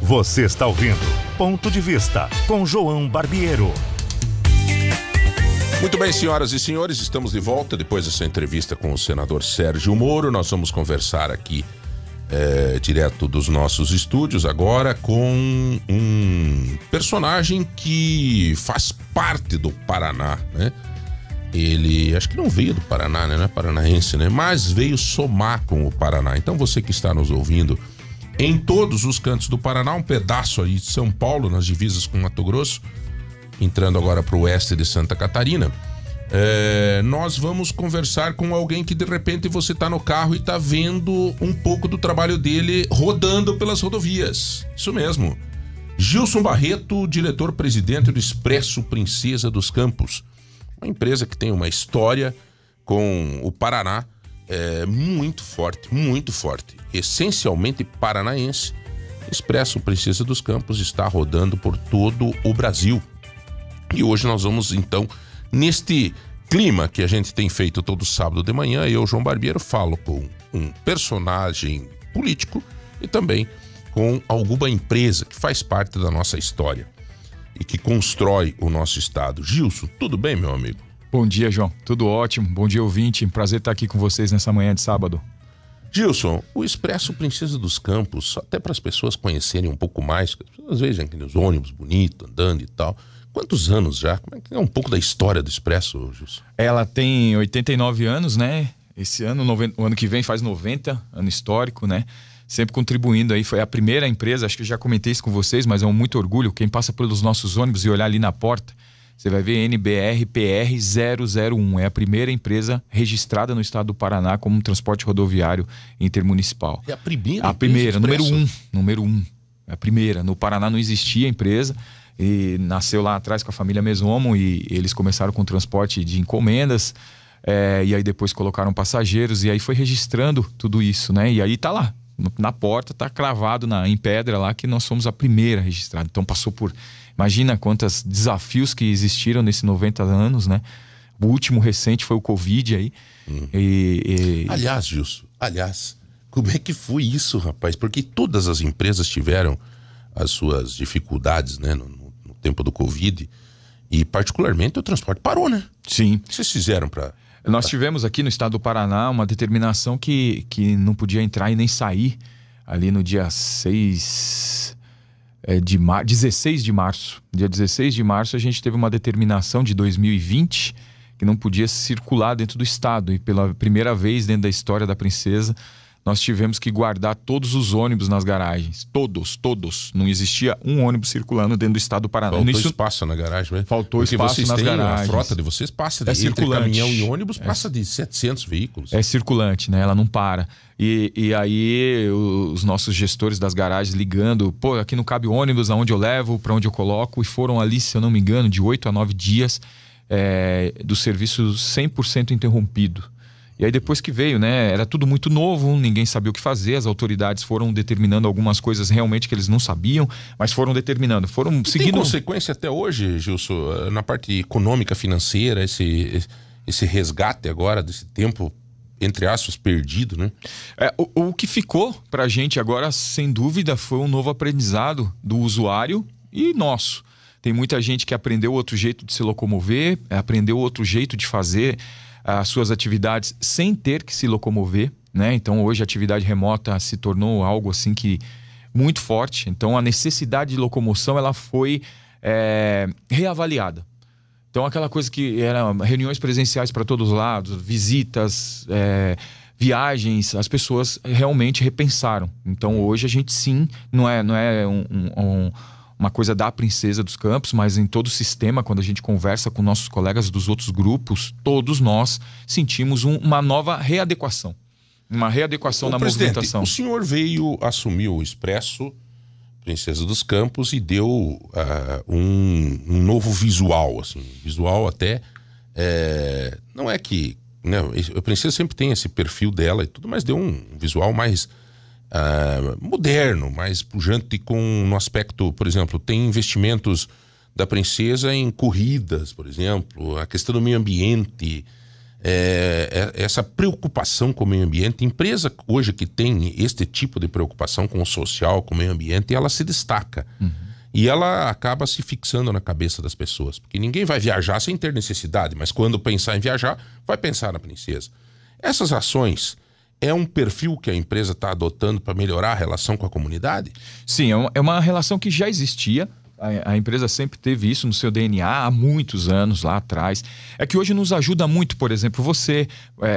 Você está ouvindo Ponto de Vista com João Barbiero. Muito bem, senhoras e senhores, estamos de volta depois dessa entrevista com o senador Sérgio Moro. Nós vamos conversar aqui direto dos nossos estúdios agora com um personagem que faz parte do Paraná, né? Ele, acho que não veio do Paraná, né? Não é paranaense, né? Mas veio somar com o Paraná. Então você que está nos ouvindo em todos os cantos do Paraná, um pedaço aí de São Paulo, nas divisas com Mato Grosso, entrando agora para o oeste de Santa Catarina, nós vamos conversar com alguém que de repente você está no carro e está vendo um pouco do trabalho dele rodando pelas rodovias. Isso mesmo. Gilson Barreto, diretor-presidente do Expresso Princesa dos Campos. Uma empresa que tem uma história com o Paraná muito forte, essencialmente paranaense. Expresso Princesa dos Campos está rodando por todo o Brasil. E hoje nós vamos, então, neste clima que a gente tem feito todo sábado de manhã, eu, João Barbiero, falo com um personagem político e também com alguma empresa que faz parte da nossa história e que constrói o nosso estado. Gilson, tudo bem, meu amigo? Bom dia, João. Tudo ótimo. Bom dia, ouvinte. Prazer estar aqui com vocês nessa manhã de sábado. Gilson, o Expresso Princesa dos Campos, até para as pessoas conhecerem um pouco mais, que as pessoas vejam aqueles ônibus bonitos, andando e tal. Quantos anos já? Como é que é um pouco da história do Expresso, Gilson? Ela tem 89 anos, né? Esse ano, o ano que vem faz 90, ano histórico, né? Sempre contribuindo aí. Foi a primeira empresa, acho que eu já comentei isso com vocês, mas é um muito orgulho. Quem passa pelos nossos ônibus e olhar ali na porta, você vai ver NBR PR 001. É a primeira empresa registrada no estado do Paraná como um transporte rodoviário intermunicipal. É a primeira? A primeira, número um. É a primeira. No Paraná não existia a empresa e nasceu lá atrás com a família Mesomo e eles começaram com transporte de encomendas e aí depois colocaram passageiros e aí foi registrando tudo isso, né? E aí tá lá, na porta, tá cravado em pedra lá que nós somos a primeira registrada. Então passou por... Imagina quantos desafios que existiram nesses 90 anos, né? O último recente foi o Covid aí. Aliás, Gilson, como é que foi isso, rapaz? Porque todas as empresas tiveram as suas dificuldades, né? No tempo do Covid. E particularmente o transporte parou, né? Sim. O que vocês fizeram para... Nós tivemos aqui no estado do Paraná uma determinação que não podia entrar e nem sair ali no dia 16 de março. Dia 16 de março a gente teve uma determinação de 2020 que não podia circular dentro do estado. E pela primeira vez dentro da história da Princesa, nós tivemos que guardar todos os ônibus nas garagens. Todos. Não existia um ônibus circulando dentro do estado do Paraná. Faltou espaço na garagem, né? Faltou espaço nas garagens. A frota de vocês passa de entre caminhão e ônibus, passa de 700 veículos. É circulante, né? Ela não para. E aí os nossos gestores das garagens ligando, pô, aqui não cabe ônibus, aonde eu levo, para onde eu coloco, e foram ali, se eu não me engano, de 8 a 9 dias do serviço 100% interrompido. E aí depois que veio, né, era tudo muito novo, ninguém sabia o que fazer, as autoridades foram determinando algumas coisas realmente que eles não sabiam, mas foram determinando, foram seguindo... Tem consequência até hoje, Gilson, na parte econômica, financeira, esse resgate agora desse tempo, entre aspas, perdido, né? O que ficou pra gente agora, sem dúvida, foi um novo aprendizado do usuário e nosso. Tem muita gente que aprendeu outro jeito de se locomover, aprendeu outro jeito de fazer as suas atividades sem ter que se locomover, né? Então hoje a atividade remota se tornou algo assim que muito forte. Então a necessidade de locomoção ela foi reavaliada. Então aquela coisa que era reuniões presenciais para todos os lados, visitas, viagens, as pessoas realmente repensaram. Então hoje a gente sim, não é uma coisa da Princesa dos Campos, mas em todo o sistema, quando a gente conversa com nossos colegas dos outros grupos, todos nós sentimos uma nova readequação. Uma readequação na movimentação. O senhor veio, assumiu o Expresso Princesa dos Campos e deu um novo visual, assim, visual até... não é que... Né, a Princesa sempre tem esse perfil dela e tudo, mas deu um visual mais... moderno, mais pujante no aspecto, por exemplo, tem investimentos da Princesa em corridas, por exemplo, a questão do meio ambiente, essa preocupação com o meio ambiente. Empresa hoje que tem este tipo de preocupação com o social, com o meio ambiente, ela se destaca. E ela acaba se fixando na cabeça das pessoas. Porque ninguém vai viajar sem ter necessidade, mas quando pensar em viajar, vai pensar na princesa. Essas ações é um perfil que a empresa está adotando para melhorar a relação com a comunidade? Sim, é uma relação que já existia. A empresa sempre teve isso no seu DNA há muitos anos lá atrás. É que hoje nos ajuda muito, por exemplo, você,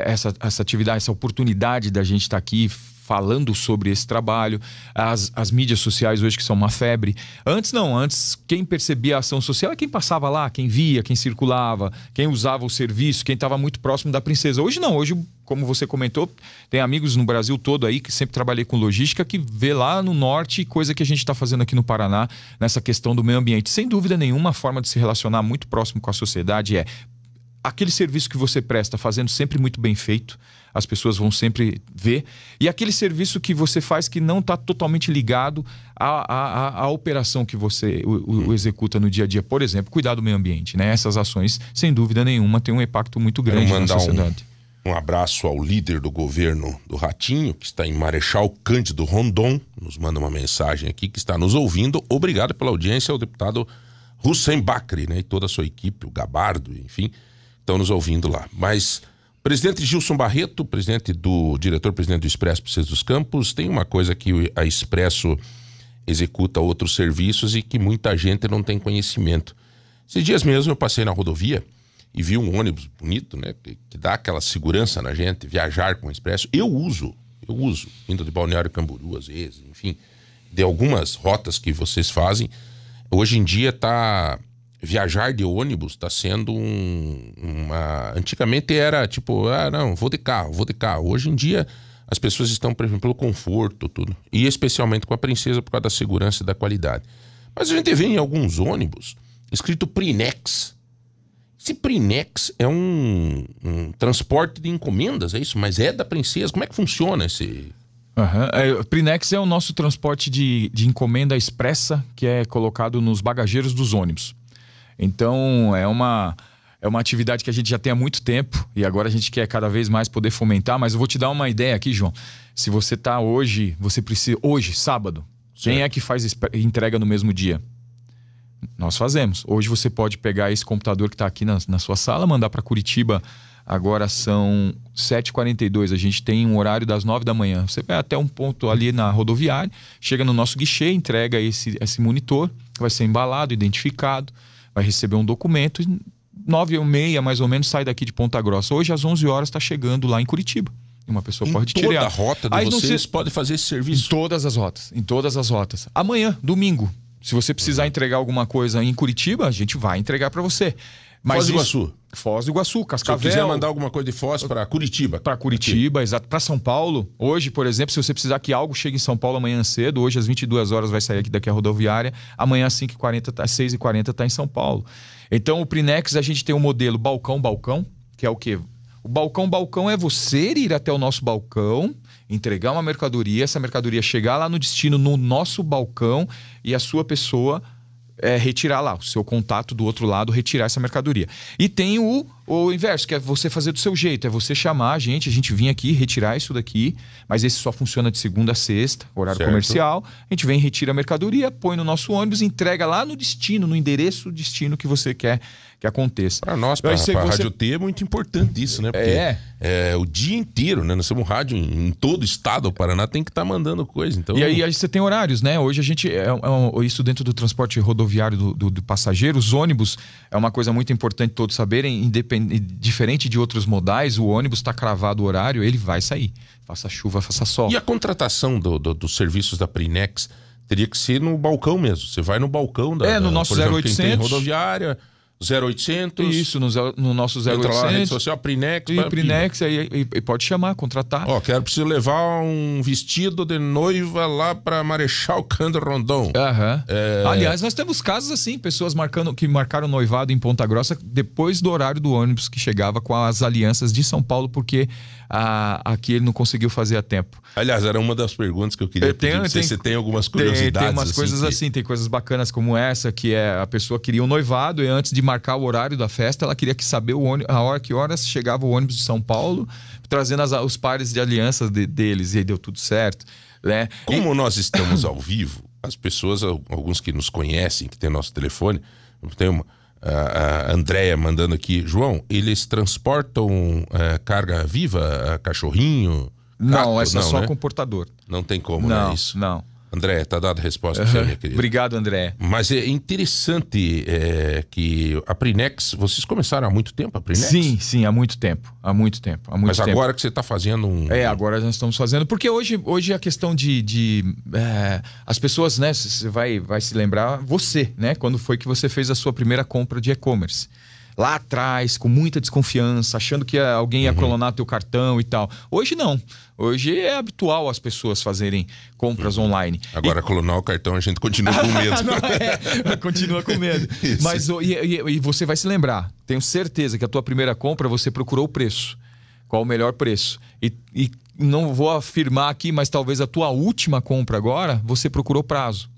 essa atividade, essa oportunidade da gente estar aqui falando sobre esse trabalho, as mídias sociais hoje que são uma febre. Antes não, antes quem percebia a ação social é quem passava lá, quem via, quem circulava, quem usava o serviço, quem estava muito próximo da princesa. Hoje não, hoje, como você comentou, tem amigos no Brasil todo aí que sempre trabalhei com logística, que vê lá no norte coisa que a gente está fazendo aqui no Paraná nessa questão do meio ambiente. Sem dúvida nenhuma, a forma de se relacionar muito próximo com a sociedade é aquele serviço que você presta fazendo sempre muito bem feito, as pessoas vão sempre ver, e aquele serviço que você faz que não está totalmente ligado à operação que você executa no dia a dia. Por exemplo, cuidar do meio ambiente, né? Essas ações, sem dúvida nenhuma, têm um impacto muito grande na sociedade. Um abraço ao líder do governo do Ratinho, que está em Marechal Cândido Rondon, nos manda uma mensagem aqui, que está nos ouvindo. Obrigado pela audiência ao deputado Hussein Bakri, né? E toda a sua equipe, o Gabardo, enfim, estão nos ouvindo lá. Mas o presidente Gilson Barreto, diretor-presidente do Expresso Princesa dos Campos, tem uma coisa que a Expresso executa outros serviços e que muita gente não tem conhecimento. Esses dias mesmo eu passei na rodovia e vi um ônibus bonito, né, que dá aquela segurança na gente, viajar com o Expresso. Eu uso, indo de Balneário Camboriú às vezes, enfim, de algumas rotas que vocês fazem. Hoje em dia viajar de ônibus está sendo Antigamente era tipo, não, vou de carro. Hoje em dia as pessoas estão, por exemplo, pelo conforto, tudo. E especialmente com a princesa por causa da segurança e da qualidade. Mas a gente vê em alguns ônibus escrito Prinex. Esse Prinex é um transporte de encomendas, é isso? Mas é da princesa. Como é que funciona esse... Prinex é o nosso transporte de encomenda expressa que é colocado nos bagageiros dos ônibus. Então é uma atividade que a gente já tem há muito tempo e agora a gente quer cada vez mais poder fomentar. Mas eu vou te dar uma ideia aqui, João. Se você está hoje, você precisa... Hoje, sábado, quem é que faz entrega no mesmo dia? Nós fazemos. Hoje você pode pegar esse computador que está aqui na sua sala, mandar para Curitiba. Agora são 7h42, a gente tem um horário das 9 da manhã. Você vai até um ponto ali na rodoviária, chega no nosso guichê, entrega esse monitor, que vai ser embalado, identificado, vai receber um documento, 9h30 mais ou menos sai daqui de Ponta Grossa. Hoje às 11 horas está chegando lá em Curitiba. E uma pessoa pode tirar. Em toda a rota de vocês pode fazer esse serviço? Em todas as rotas. Amanhã, domingo, se você precisar entregar alguma coisa em Curitiba, a gente vai entregar para você. Foz do Iguaçu. Foz do Iguaçu, Cascavel. Se eu quiser mandar alguma coisa de Foz para Curitiba. Para Curitiba, exato. Para São Paulo. Hoje, por exemplo, se você precisar que algo chegue em São Paulo amanhã cedo, hoje às 22 horas vai sair daqui a rodoviária, amanhã às 6h40 está em São Paulo. Então, o Prinex, a gente tem um modelo balcão, que é o quê? O balcão é você ir até o nosso balcão, entregar uma mercadoria, essa mercadoria chegar lá no destino, no nosso balcão, e a sua pessoa retirar lá, o seu contato do outro lado, retirar essa mercadoria. E tem o inverso, que é você fazer do seu jeito, é você chamar a gente vir aqui, retirar isso daqui, mas esse só funciona de segunda a sexta, horário comercial, a gente vem, retira a mercadoria, põe no nosso ônibus, entrega lá no destino, no endereço destino que você quer que aconteça. Para nós, para a Rádio T, é muito importante isso, né? Porque o dia inteiro, né? Nós somos rádio em todo o estado do Paraná, tem que estar mandando coisa. Então... E aí você tem horários, né? Hoje a gente, isso dentro do transporte rodoviário do passageiro, os ônibus é uma coisa muito importante todos saberem, diferente de outros modais, o ônibus está cravado o horário, ele vai sair. Faça chuva, faça sol. E a contratação dos serviços da Prinex teria que ser no balcão mesmo. Você vai no balcão no nosso 0800. Quem tem rodoviária... 0800. Isso, no nosso 0800. Entra lá na rede social, Prinex. Prinex, aí pode chamar, contratar. Preciso levar um vestido de noiva lá para Marechal Cândido Rondon. Aliás, nós temos casos assim, pessoas que marcaram noivado em Ponta Grossa depois do horário do ônibus que chegava com as alianças de São Paulo, porque aqui ele não conseguiu fazer a tempo. Aliás, era uma das perguntas que eu queria pedir. Você tem algumas curiosidades? Tem umas coisas assim, tem coisas bacanas como essa, que a pessoa queria um noivado e antes de marcar o horário da festa, ela queria saber que horas chegava o ônibus de São Paulo, trazendo os pares de alianças deles, e aí deu tudo certo, né? Como nós estamos ao vivo, as pessoas, alguns que nos conhecem, que tem nosso telefone, tem a Andréia mandando aqui, João, eles transportam carga viva, cachorrinho? Não, gato? essa é só né? comportador. Não tem como, Não, né? Isso. não. André, tá dada a resposta pra você, minha querida. Obrigado, André. Mas é interessante que a Prinex, vocês começaram há muito tempo a Prinex? Sim, há muito tempo. Mas agora que você está fazendo agora nós estamos fazendo. Porque hoje a questão as pessoas, né? Você vai se lembrar, você, né? Quando foi que você fez a sua primeira compra de e-commerce? Lá atrás, com muita desconfiança, achando que alguém ia clonar teu cartão e tal. Hoje não. Hoje é habitual as pessoas fazerem compras online. Agora, clonar o cartão, a gente continua com medo. Não, continua com medo. Mas e você vai se lembrar. Tenho certeza que a tua primeira compra, você procurou o preço. Qual o melhor preço. E não vou afirmar aqui, mas talvez a tua última compra agora, você procurou prazo.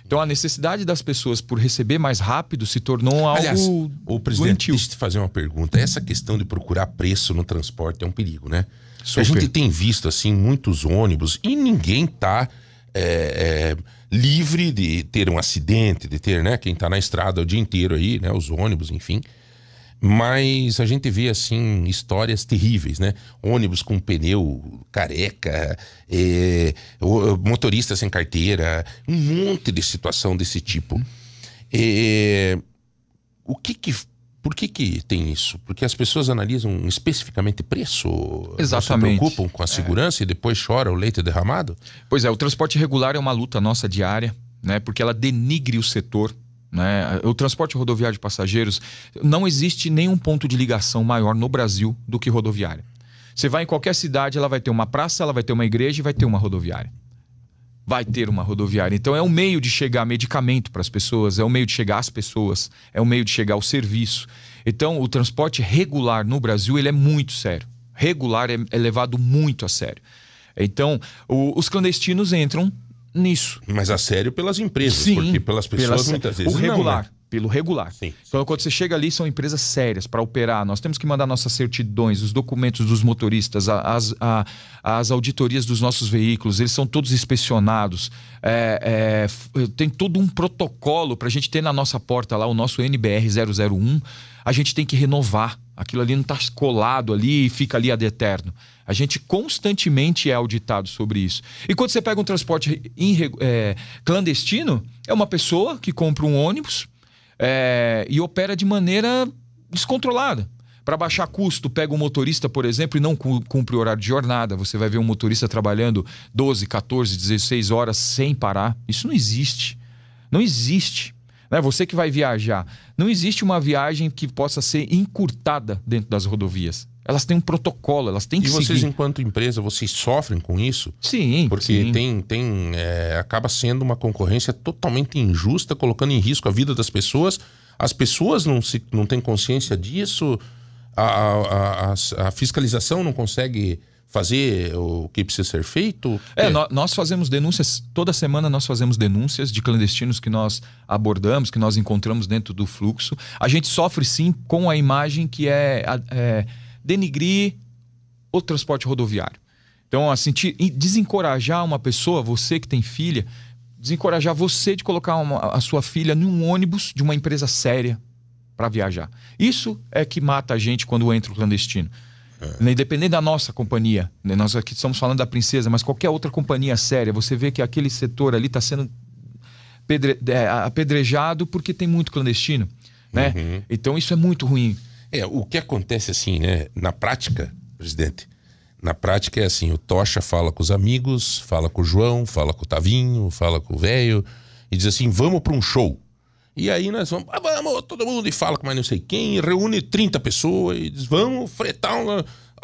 Então, a necessidade das pessoas por receber mais rápido se tornou algo. Aliás, o presidente, doentio. deixa eu te fazer uma pergunta. Essa questão de procurar preço no transporte é um perigo, né? Super. A gente tem visto, assim, muitos ônibus e ninguém tá livre de ter um acidente, de ter, né? Quem tá na estrada o dia inteiro aí, né? Os ônibus, enfim. Mas a gente vê, assim, histórias terríveis, né? Ônibus com pneu careca, motorista sem carteira, um monte de situação desse tipo. Por que tem isso? Porque as pessoas analisam especificamente preço? Exatamente. Se preocupam com a segurança e depois choram o leite derramado? Pois é, o transporte regular é uma luta nossa diária, né? Porque ela denigre o setor. Né? O transporte rodoviário de passageiros, não existe nenhum ponto de ligação maior no Brasil do que rodoviária. Você vai em qualquer cidade, ela vai ter uma praça, ela vai ter uma igreja e vai ter uma rodoviária. Vai ter uma rodoviária. Então é um meio de chegar medicamento para as pessoas, é um meio de chegar às pessoas, é um meio de chegar ao serviço. Então o transporte regular no Brasil ele é muito sério. Regular é levado muito a sério. Então os clandestinos entram nisso. Mas a sério pelas empresas, sim, porque pelas pessoas muitas vezes o regular, não, né? Pelo regular. Sim. Então quando você chega ali são empresas sérias para operar, nós temos que mandar nossas certidões, os documentos dos motoristas, as auditorias dos nossos veículos, eles são todos inspecionados, tem todo um protocolo para a gente ter na nossa porta lá o nosso NBR 001, a gente tem que renovar, aquilo ali não está colado ali e fica ali ad eterno. A gente constantemente é auditado sobre isso. E quando você pega um transporte clandestino, é uma pessoa que compra um ônibus e opera de maneira descontrolada. Para baixar custo, pega um motorista, por exemplo, e não cumpre o horário de jornada. Você vai ver um motorista trabalhando 12, 14, 16 horas sem parar. Isso não existe. Não existe. Né? Você que vai viajar, não existe uma viagem que possa ser encurtada dentro das rodovias. Elas têm um protocolo, elas têm que seguir. E vocês, enquanto empresa, vocês sofrem com isso? Sim. Porque sim. acaba sendo uma concorrência totalmente injusta, colocando em risco a vida das pessoas. As pessoas não têm consciência disso, a fiscalização não consegue fazer o que precisa ser feito? Nós fazemos denúncias, toda semana nós fazemos denúncias de clandestinos que nós abordamos, que nós encontramos dentro do fluxo. A gente sofre sim com a imagem que denigrir o transporte rodoviário. Então, assim, desencorajar uma pessoa, você que tem filha, desencorajar você de colocar a sua filha num ônibus de uma empresa séria para viajar. Isso é que mata a gente quando entra o clandestino. Independente da nossa companhia, né? Nós aqui estamos falando da Princesa, mas qualquer outra companhia séria, você vê que aquele setor ali está sendo apedrejado porque tem muito clandestino, né? Uhum. Então isso é muito ruim. O que acontece assim, né? Na prática, presidente, na prática é assim, o Tocha fala com os amigos, fala com o João, fala com o Tavinho, fala com o velho e diz assim, vamos para um show. E aí nós vamos todo mundo e fala com mais não sei quem, reúne 30 pessoas e diz, vamos fretar,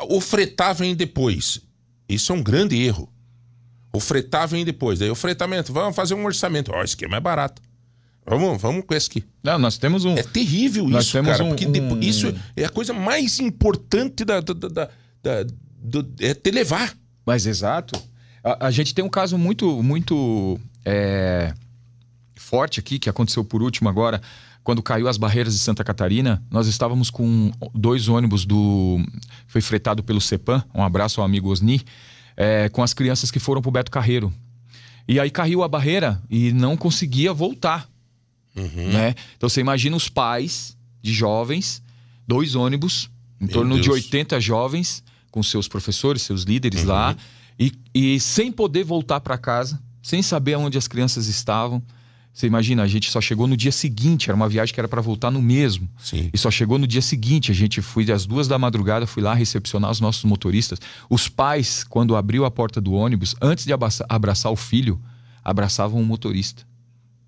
o fretar vem depois. Isso é um grande erro. O fretar vem depois, daí o fretamento, vamos fazer um orçamento, esse aqui é mais barato. Vamos com esse aqui. Não, nós temos um... É terrível isso, cara, porque isso é a coisa mais importante é te levar. Mas exato. A gente tem um caso muito forte aqui, que aconteceu por último agora, quando caiu as barreiras de Santa Catarina, nós estávamos com 2 ônibus foi fretado pelo CEPAM, um abraço ao amigo Osni, com as crianças que foram pro Beto Carreiro. E aí caiu a barreira e não conseguia voltar. Né? Então você imagina os pais de jovens, 2 ônibus, em torno de 80 jovens, com seus professores, seus líderes lá, e sem poder voltar para casa, sem saber onde as crianças estavam. Você imagina, a gente só chegou no dia seguinte, era uma viagem que era para voltar no mesmo. Sim. E só chegou no dia seguinte, a gente foi às 2 da madrugada, fui lá recepcionar os nossos motoristas. Os pais, quando abriu a porta do ônibus, antes de abraçar o filho, abraçavam o motorista.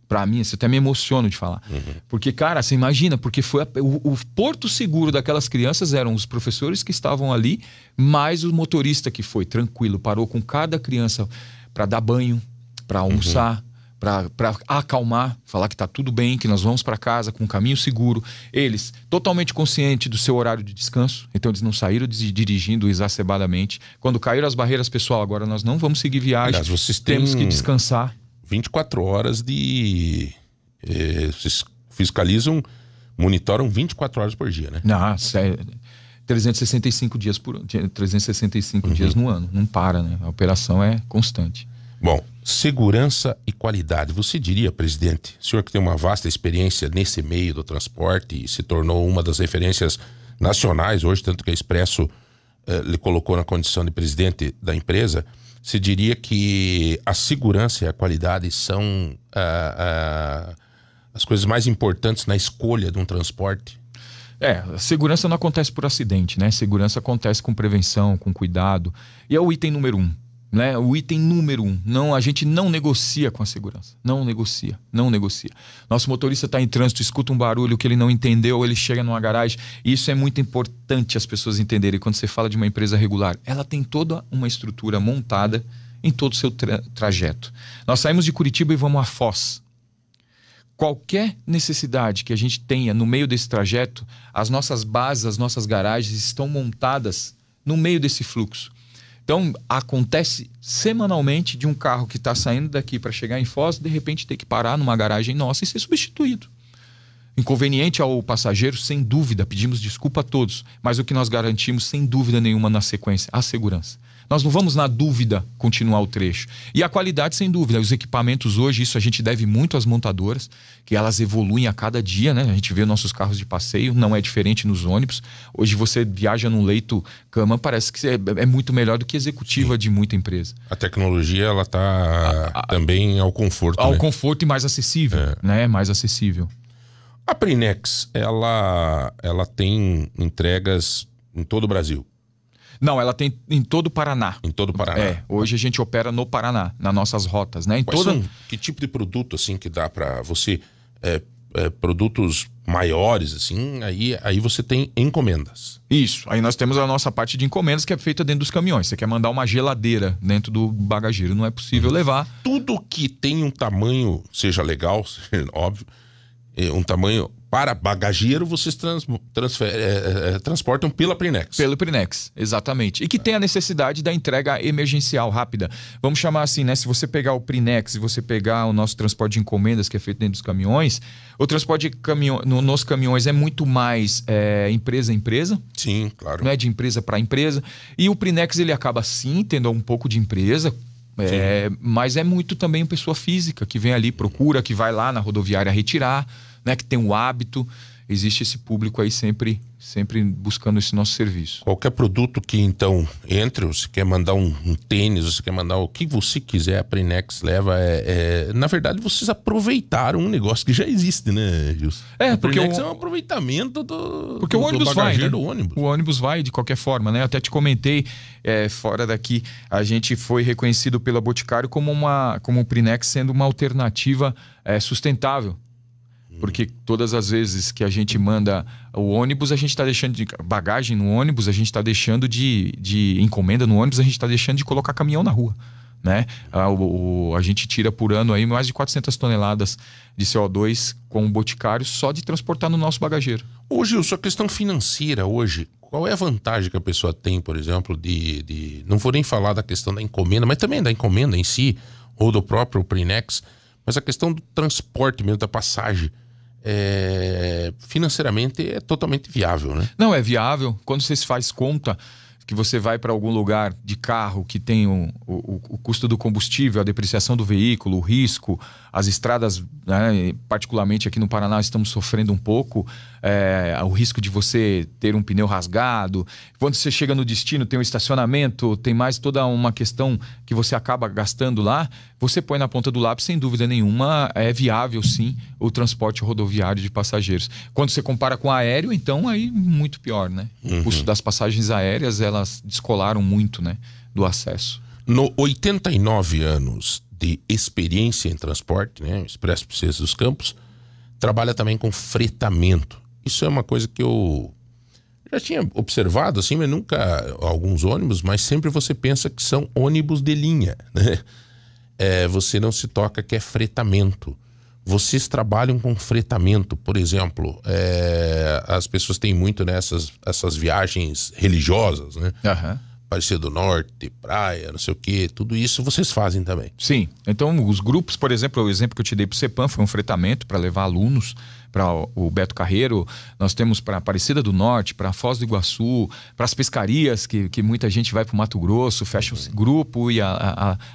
Pra mim, isso até me emociono de falar. Porque, cara, você imagina, porque foi o porto seguro daquelas crianças eram os professores que estavam ali, mais o motorista que foi tranquilo, parou com cada criança para dar banho, para almoçar, para acalmar, falar que tá tudo bem, que nós vamos para casa com um caminho seguro. Eles totalmente conscientes do seu horário de descanso, então eles não saíram dirigindo exacerbadamente. Quando caíram as barreiras, pessoal, agora nós não vamos seguir viagem. Aliás, vocês temos que descansar. 24 horas de... vocês fiscalizam, monitoram 24 horas por dia, né? Não, 365 dias 365 dias no ano, não para, né? A operação é constante. Bom, segurança e qualidade. Você diria, presidente, o senhor que tem uma vasta experiência nesse meio do transporte e se tornou uma das referências nacionais hoje, tanto que a Expresso lhe colocou na condição de presidente da empresa, se diria que a segurança e a qualidade são as coisas mais importantes na escolha de um transporte? A segurança não acontece por acidente, né? Segurança acontece com prevenção, com cuidado. E é o item número 1. Né? O item número 1. Não, a gente não negocia com a segurança. Não negocia. Nosso motorista está em trânsito, escuta um barulho que ele não entendeu, ele chega numa garagem. E isso é muito importante as pessoas entenderem. Quando você fala de uma empresa regular, ela tem toda uma estrutura montada em todo o seu trajeto. Nós saímos de Curitiba e vamos a Foz. Qualquer necessidade que a gente tenha no meio desse trajeto, as nossas bases, as nossas garagens estão montadas no meio desse fluxo. Então, acontece semanalmente de um carro que está saindo daqui para chegar em Foz, de repente ter que parar numa garagem nossa e ser substituído. Inconveniente ao passageiro, sem dúvida, pedimos desculpa a todos, mas o que nós garantimos, sem dúvida nenhuma na sequência, a segurança. Nós não vamos, na dúvida, continuar o trecho. E a qualidade, sem dúvida. Os equipamentos hoje, isso a gente deve muito às montadoras, que elas evoluem a cada dia, né? A gente vê nossos carros de passeio, não é diferente nos ônibus. Hoje você viaja num leito cama, parece que é muito melhor do que executiva de muita empresa. A tecnologia, ela está também ao conforto, ao conforto e mais acessível, né? Mais acessível. A Prinex, ela tem entregas em todo o Brasil? Não, ela tem em todo o Paraná. Em todo o Paraná. Hoje a gente opera no Paraná, nas nossas rotas, né? Que tipo de produto, assim, que dá para você... produtos maiores, assim, aí você tem encomendas. Isso, aí nós temos a nossa parte de encomendas que é feita dentro dos caminhões. Você quer mandar uma geladeira dentro do bagageiro, não é possível levar. Tudo que tem um tamanho, seja legal, óbvio, um tamanho para bagageiro, vocês transportam pela Prinex. Pelo Prinex, exatamente. E que tem a necessidade da entrega emergencial, rápida. Vamos chamar assim, né? Se você pegar o Prinex e você pegar o nosso transporte de encomendas, que é feito dentro dos caminhões, o transporte nos caminhões é muito mais empresa a empresa. Sim, claro. Não é de empresa para empresa. E o Prinex, ele acaba sim tendo um pouco de empresa, mas é muito também pessoa física que vem ali, procura, que vai lá na rodoviária retirar, né, que tem um hábito. Existe esse público aí sempre buscando esse nosso serviço. Qualquer produto que então entre, você quer mandar um tênis, você quer mandar o que você quiser, a Prinex leva. Na verdade, vocês aproveitaram um negócio que já existe, né, Gilson? Porque Prinex é um aproveitamento porque o ônibus vai, né? do ônibus. O ônibus vai de qualquer forma, né? Eu até te comentei, fora daqui, a gente foi reconhecido pela Boticário como o Prinex sendo uma alternativa sustentável. Porque todas as vezes que a gente manda o ônibus, a gente está deixando de bagagem no ônibus, a gente está deixando de encomenda no ônibus, a gente está deixando de colocar caminhão na rua, né? A gente tira por ano aí mais de 400 toneladas de CO2 com o Boticário só de transportar no nosso bagageiro. Hoje, a sua questão financeira hoje, qual é a vantagem que a pessoa tem, por exemplo, não vou nem falar da questão da encomenda, mas também da encomenda em si, ou do próprio Prinex, mas a questão do transporte mesmo, da passagem. financeiramente é totalmente viável, né? Não, é viável. Quando você se faz conta que você vai para algum lugar de carro que tem o custo do combustível, a depreciação do veículo, o risco, as estradas, né, particularmente aqui no Paraná estamos sofrendo um pouco, o risco de você ter um pneu rasgado. Quando você chega no destino, tem o estacionamento, tem mais toda uma questão que você acaba gastando lá. Você põe na ponta do lápis, sem dúvida nenhuma, é viável sim o transporte rodoviário de passageiros. Quando você compara com aéreo, então aí muito pior, né? O custo das passagens aéreas, elas descolaram muito, né, do acesso. No 89 anos de experiência em transporte, né, o Expresso Princesa dos Campos trabalha também com fretamento. Isso é uma coisa que eu já tinha observado, assim, mas nunca alguns ônibus, mas sempre você pensa que são ônibus de linha, né? Você não se toca que é fretamento. Vocês trabalham com fretamento, por exemplo, as pessoas têm muito nessas essas viagens religiosas, né? Aparecer do Norte, praia, não sei o que, tudo isso vocês fazem também. Sim, então os grupos, por exemplo, o exemplo que eu te dei para o CEPAM foi um fretamento para levar alunos para o Beto Carreiro. Nós temos para Aparecida do Norte, para Foz do Iguaçu, para as pescarias, que muita gente vai para o Mato Grosso, fecha um grupo e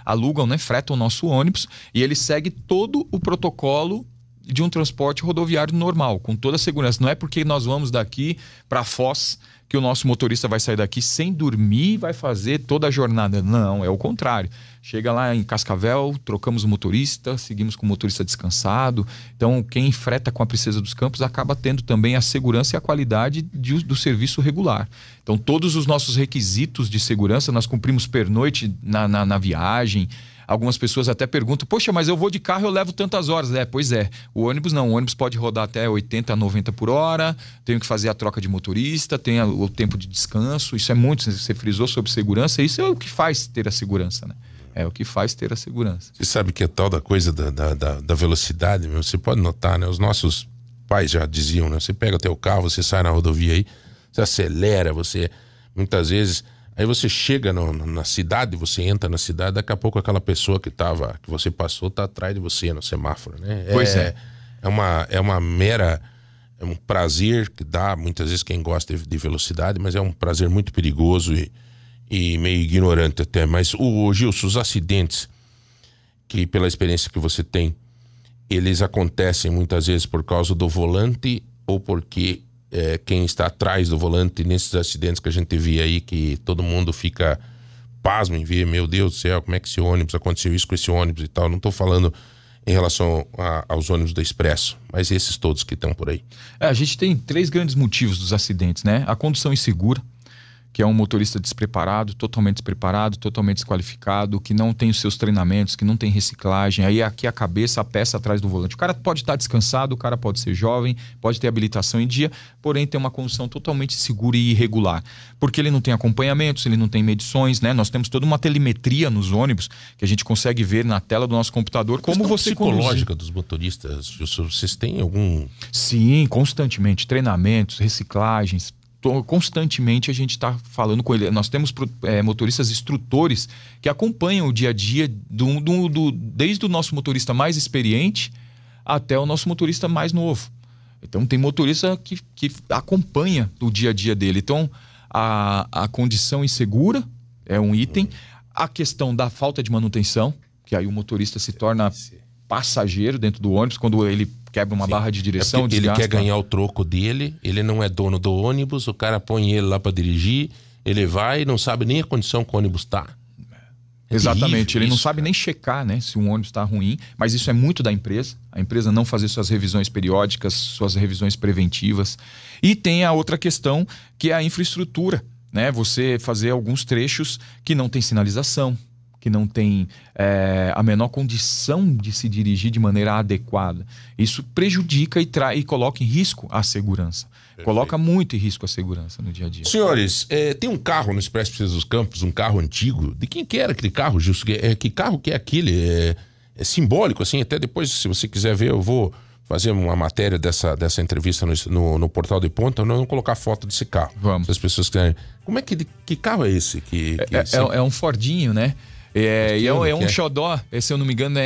alugam, né, fretam o nosso ônibus, e ele segue todo o protocolo de um transporte rodoviário normal, com toda a segurança. Não é porque nós vamos daqui para Foz que o nosso motorista vai sair daqui sem dormir e vai fazer toda a jornada. Não, é o contrário. Chega lá em Cascavel, trocamos o motorista, seguimos com o motorista descansado. Então, quem freta com a Princesa dos Campos acaba tendo também a segurança e a qualidade do serviço regular. Então, todos os nossos requisitos de segurança, nós cumprimos pernoite na viagem. Algumas pessoas até perguntam, poxa, mas eu vou de carro, eu levo tantas horas. Pois é. O ônibus não. O ônibus pode rodar até 80 a 90 por hora. Tenho que fazer a troca de motorista, tem o tempo de descanso. Isso é muito, você frisou sobre segurança. Isso é o que faz ter a segurança, né? É o que faz ter a segurança. Você sabe que é tal da coisa da velocidade, você pode notar, né? Os nossos pais já diziam, né? Você pega o teu carro, você sai na rodovia aí, você acelera, você muitas vezes... Aí você chega na cidade, você entra na cidade, daqui a pouco aquela pessoa que você passou tá atrás de você no semáforo, né? Pois é. É uma mera... É um prazer que dá, muitas vezes, quem gosta de velocidade, mas é um prazer muito perigoso e meio ignorante até. Mas, Gilson, os acidentes, que pela experiência que você tem, eles acontecem muitas vezes por causa do volante ou porque... quem está atrás do volante nesses acidentes que a gente vê aí, que todo mundo fica pasmo em ver, meu Deus do céu, como é que esse ônibus, aconteceu isso com esse ônibus e tal. Não estou falando em relação aos ônibus da Expresso, mas esses todos que estão por aí. A gente tem 3 grandes motivos dos acidentes, né? A condução insegura, que é um motorista despreparado, totalmente desqualificado, que não tem os seus treinamentos, que não tem reciclagem, aí aqui a cabeça, a peça atrás do volante. O cara pode estar descansado, o cara pode ser jovem, pode ter habilitação em dia, porém tem uma condução totalmente segura e irregular, porque ele não tem acompanhamentos, ele não tem medições, né? Nós temos toda uma telemetria nos ônibus, que a gente consegue ver na tela do nosso computador como você conduz. Psicológica dos motoristas, vocês têm algum... Sim, constantemente, treinamentos, reciclagens, constantemente a gente está falando com ele. Nós temos motoristas instrutores que acompanham o dia a dia desde o nosso motorista mais experiente até o nosso motorista mais novo. Então tem motorista que acompanha o dia a dia dele. Então a condição insegura é um item. A questão da falta de manutenção, que aí o motorista se torna passageiro dentro do ônibus, quando ele quebra uma barra de direção. Ele quer ganhar o troco dele, ele não é dono do ônibus, o cara põe ele lá para dirigir, ele vai e não sabe nem a condição que o ônibus está. Exatamente, ele não sabe nem checar, né, se um ônibus está ruim, mas isso é muito da empresa, a empresa não fazer suas revisões periódicas, suas revisões preventivas. E tem a outra questão, que é a infraestrutura, né, você fazer alguns trechos que não tem sinalização, que não tem a menor condição de se dirigir de maneira adequada. Isso prejudica e coloca em risco a segurança. Perfeito. Coloca muito em risco a segurança no dia a dia. Senhores, tem um carro no Expresso Princesa dos Campos, um carro antigo. De quem que era aquele carro, Gilson? Que carro que é aquele? É simbólico, assim. Até depois, se você quiser ver, eu vou fazer uma matéria dessa entrevista no Portal de Ponta. Não vamos colocar foto desse carro. Vamos. Se as pessoas quiserem. Como é que carro é esse? É um Fordinho, né? É um xodó, se eu não me engano,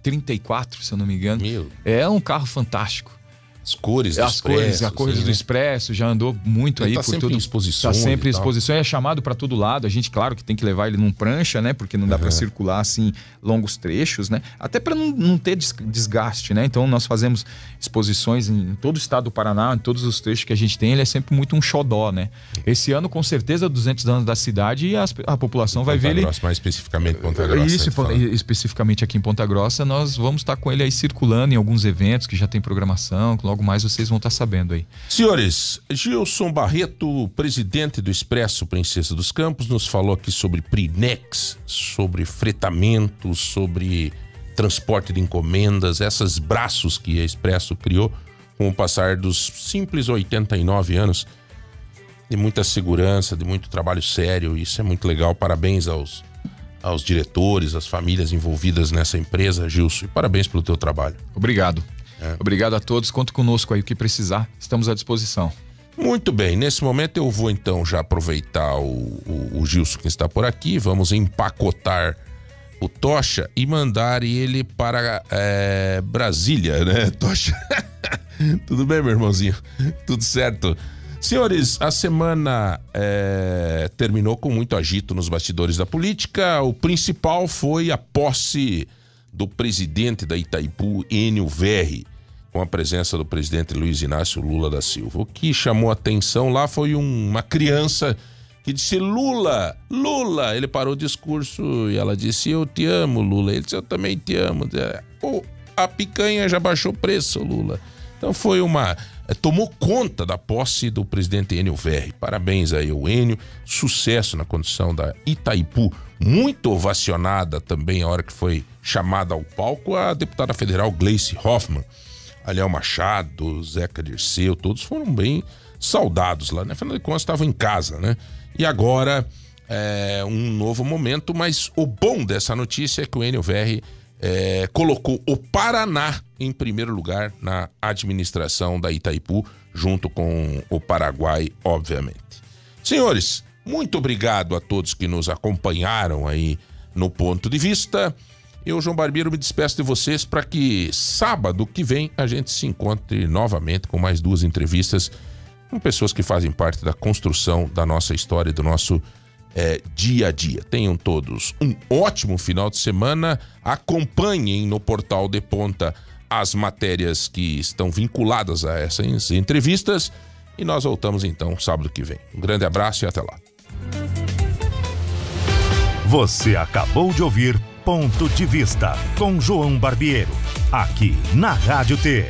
34, se eu não me engano. Meu. É um carro fantástico. As cores do As Expresso. cores do Expresso, já andou muito aí tá por sempre tudo. em exposição. Tá sempre em e tal. exposição, é chamado para todo lado. A gente, claro, que tem que levar ele num prancha, né? Porque não dá para circular assim longos trechos, né? Até para não ter desgaste, né? Então nós fazemos exposições em todo o estado do Paraná, em todos os trechos que a gente tem, ele é sempre muito um xodó, né? Esse ano, com certeza, 200 anos da cidade e a população vai ver ele... Mais especificamente Ponta Grossa. Isso, especificamente aqui em Ponta Grossa, nós vamos estar com ele aí circulando em alguns eventos que já tem programação, que logo mais vocês vão estar sabendo aí. Senhores, Gilson Barreto, presidente do Expresso Princesa dos Campos, nos falou aqui sobre Prinex, sobre fretamento, sobre transporte de encomendas, esses braços que a Expresso criou com o passar dos simples 89 anos, de muita segurança, de muito trabalho sério. Isso é muito legal. Parabéns aos diretores, às famílias envolvidas nessa empresa, Gilson, e parabéns pelo teu trabalho. Obrigado. Obrigado a todos, conta conosco aí, o que precisar, estamos à disposição. Muito bem, nesse momento eu vou então já aproveitar o Gilson que está por aqui, vamos empacotar o Tocha e mandar ele para Brasília, né, Tocha? Tudo bem, meu irmãozinho? Tudo certo? Senhores, a semana terminou com muito agito nos bastidores da política. O principal foi a posse do presidente da Itaipu, Enio Verri, com a presença do presidente Luiz Inácio Lula da Silva. O que chamou a atenção lá foi uma criança que disse: Lula, Lula. Ele parou o discurso e ela disse: eu te amo, Lula. Ele disse: eu também te amo. A picanha já baixou o preço, Lula. Então foi tomou conta da posse do presidente Enio Verri. Parabéns aí ao Enio, sucesso na condução da Itaipu, muito ovacionada também a hora que foi chamada ao palco a deputada federal Gleice Hoffmann, Aliel Machado, Zeca Dirceu, todos foram bem saudados lá, né? Afinal de contas estavam em casa, né? E agora um novo momento, mas o bom dessa notícia é que o Enio Verri colocou o Paraná em primeiro lugar na administração da Itaipu, junto com o Paraguai, obviamente. Senhores, muito obrigado a todos que nos acompanharam aí no Ponto de Vista. Eu, João Barbeiro, me despeço de vocês para que sábado que vem a gente se encontre novamente com mais 2 entrevistas com pessoas que fazem parte da construção da nossa história e do nosso dia a dia. Tenham todos um ótimo final de semana. Acompanhem no Portal de Ponta as matérias que estão vinculadas a essas entrevistas e nós voltamos então sábado que vem. Um grande abraço e até lá. Você acabou de ouvir Ponto de Vista com João Barbeiro, aqui na Rádio T.